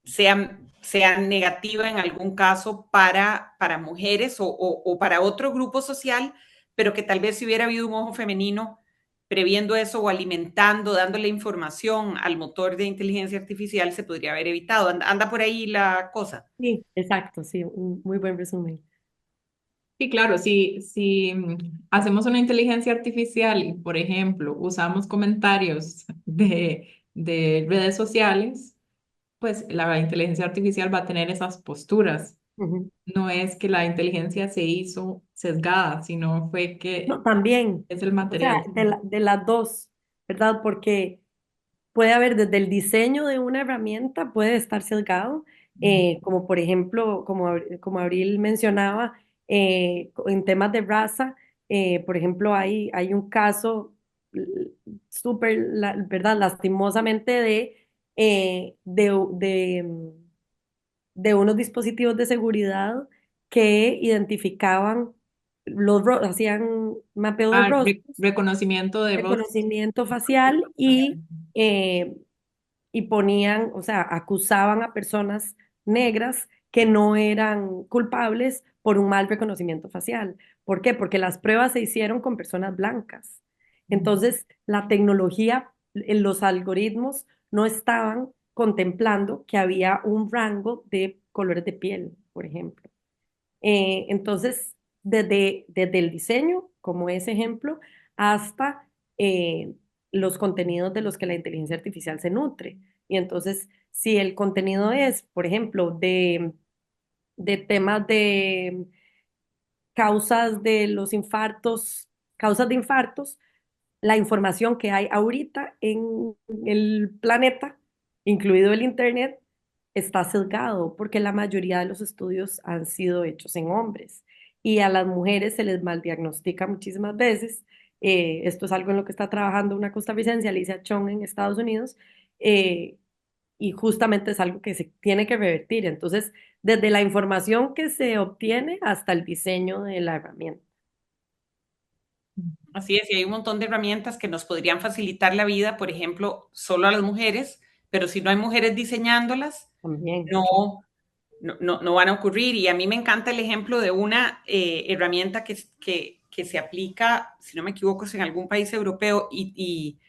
sea negativa en algún caso para mujeres o para otro grupo social, pero que tal vez si hubiera habido un ojo femenino previendo eso o alimentando, dándole información al motor de inteligencia artificial, se podría haber evitado. Anda por ahí la cosa. sí, exacto, sí, un muy buen resumen. Sí, claro, si hacemos una inteligencia artificial y, por ejemplo, usamos comentarios de redes sociales, pues la inteligencia artificial va a tener esas posturas. Ujú. No es que la inteligencia se hizo sesgada, sino fue que No, también, es el o sea, material. de las dos, ¿verdad? Porque puede haber desde el diseño de una herramienta, puede estar sesgado, como por ejemplo, como Abril mencionaba, en temas de raza, por ejemplo, hay un caso l- súper, ¿verdad? Lastimosamente de unos dispositivos de seguridad que identificaban hacían mapeo de rostros, Reconocimiento de rostro. reconocimiento facial eh, y ponían, o sea, acusaban a personas negras que no eran culpables por un mal reconocimiento facial. ¿Por qué? Porque las pruebas se hicieron con personas blancas. Entonces, la tecnología, los algoritmos no estaban contemplando que había un rango de colores de piel, por ejemplo. Entonces, desde el diseño, como ese ejemplo, hasta los contenidos de los que la inteligencia artificial se nutre. Y entonces, si el contenido es, por ejemplo, de temas de causas de los infartos, causas de infartos, la información que hay ahorita en el planeta, incluido el Internet, está sesgado porque la mayoría de los estudios han sido hechos en hombres y a las mujeres se les maldiagnostica muchísimas veces. Esto es algo en lo que está trabajando una costarricense, Alicia Chong, en Estados Unidos, eh, y justamente es algo que se tiene que revertir. Entonces, desde la información que se obtiene hasta el diseño de la herramienta. Así es, y hay un montón de herramientas que nos podrían facilitar la vida, por ejemplo, solo a las mujeres, pero si no hay mujeres diseñándolas, También, no, no van a ocurrir. Y a mí me encanta el ejemplo de una herramienta que se aplica, si no me equivoco, es en algún país europeo y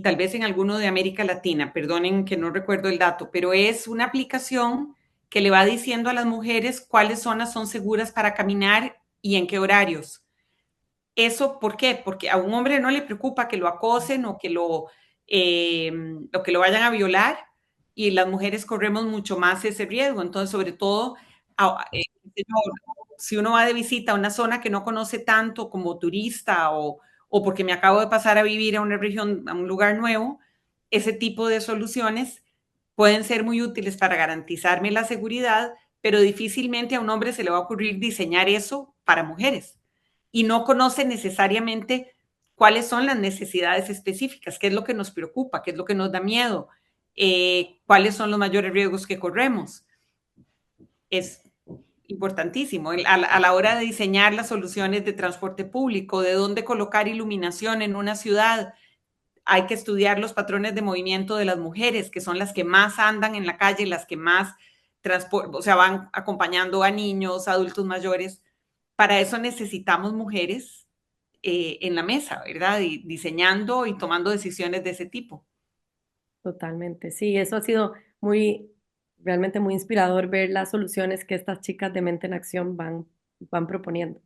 tal vez en alguno de América Latina. Perdonen que no recuerdo el dato, pero es una aplicación que le va diciendo a las mujeres cuáles zonas son seguras para caminar y en qué horarios. ¿Eso por qué? Porque a un hombre no le preocupa que lo acosen o que lo vayan a violar, y las mujeres corremos mucho más ese riesgo. Entonces, sobre todo, si uno va de visita a una zona que no conoce tanto como turista o porque me acabo de pasar a vivir a una región, a un lugar nuevo, ese tipo de soluciones pueden ser muy útiles para garantizarme la seguridad, pero difícilmente a un hombre se le va a ocurrir diseñar eso para mujeres y no conoce necesariamente cuáles son las necesidades específicas, qué es lo que nos preocupa, qué es lo que nos da miedo, cuáles son los mayores riesgos que corremos. Es importantísimo a la hora de diseñar las soluciones de transporte público, de dónde colocar iluminación en una ciudad. Hay que estudiar los patrones de movimiento de las mujeres, que son las que más andan en la calle, las que más o sea, van acompañando a niños, adultos mayores. Para eso necesitamos mujeres en la mesa, ¿verdad? Y diseñando y tomando decisiones de ese tipo. Totalmente, sí, eso ha sido muy, realmente muy inspirador ver las soluciones que estas chicas de Mente en Acción van proponiendo.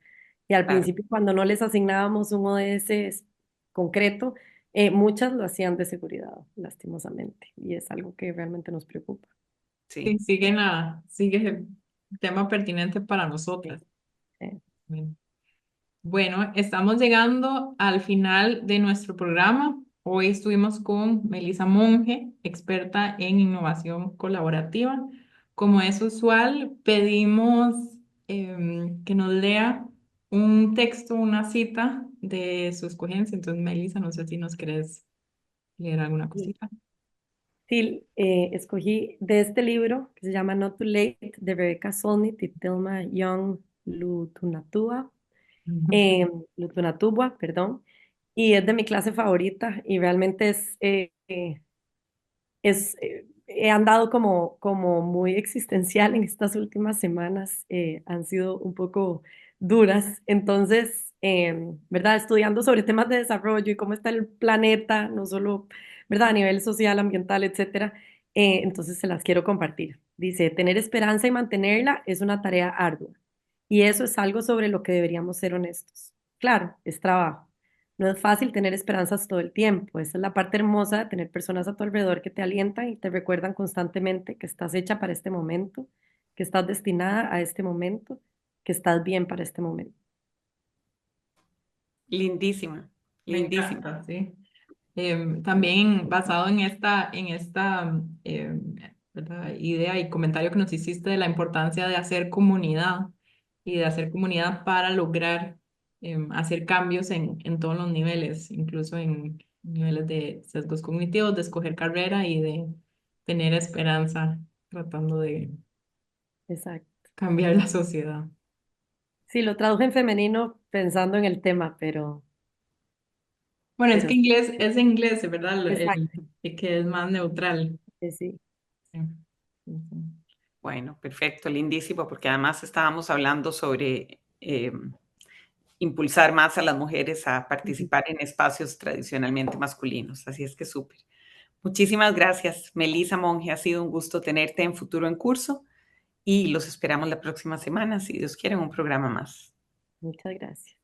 Y al Claro, principio, cuando no les asignábamos un ODS concreto, muchas lo hacían de seguridad, lastimosamente, y es algo que realmente nos preocupa. Sí, sí. sigue el tema pertinente para Sí, nosotras. eh, Bien. Bueno, estamos llegando al final de nuestro programa. Hoy estuvimos con Melissa Monge, experta en innovación colaborativa. Como es usual, pedimos que nos lea un texto, una cita de su escogencia. Entonces, Melissa, no sé si nos querés leer alguna sí. cosita. Sí, escogí de este libro que se llama Not Too Late de Rebecca Solnit y Thelma Young Lutunatua. Ujú. Lutunatubua, perdón, y es de mi clase favorita y realmente he andado como muy existencial en estas últimas semanas, han sido un poco duras, entonces, ¿verdad? Estudiando sobre temas de desarrollo y cómo está el planeta, no solo, ¿verdad? A nivel social, ambiental, etcétera, entonces se las quiero compartir. Dice, tener esperanza y mantenerla es una tarea ardua y eso es algo sobre lo que deberíamos ser honestos. Claro, es trabajo. No es fácil tener esperanzas todo el tiempo. Esa es la parte hermosa de tener personas a tu alrededor que te alientan y te recuerdan constantemente que estás hecha para este momento, que estás destinada a este momento, que estás bien para este momento. Lindísima, Me lindísima. encanta, sí. También basado en esta ¿verdad? Idea y comentario que nos hiciste de la importancia de hacer comunidad y de hacer comunidad para lograr hacer cambios en todos los niveles, incluso en niveles de sesgos cognitivos, de escoger carrera y de tener esperanza tratando de Exacto. cambiar la sociedad. Sí, lo traduje en femenino pensando en el tema, Bueno, es pero que inglés es inglés, ¿verdad? exacto. El que es más neutral. Sí, Sí. Sí, sí. Bueno, perfecto, lindísimo, porque además estábamos hablando sobre impulsar más a las mujeres a sí. participar en espacios tradicionalmente masculinos. Así es que súper. Muchísimas gracias, Melissa Monge. Ha sido un gusto tenerte en Futuro en Curso y los esperamos la próxima semana, si Dios quiere, en un programa más. Muchas gracias.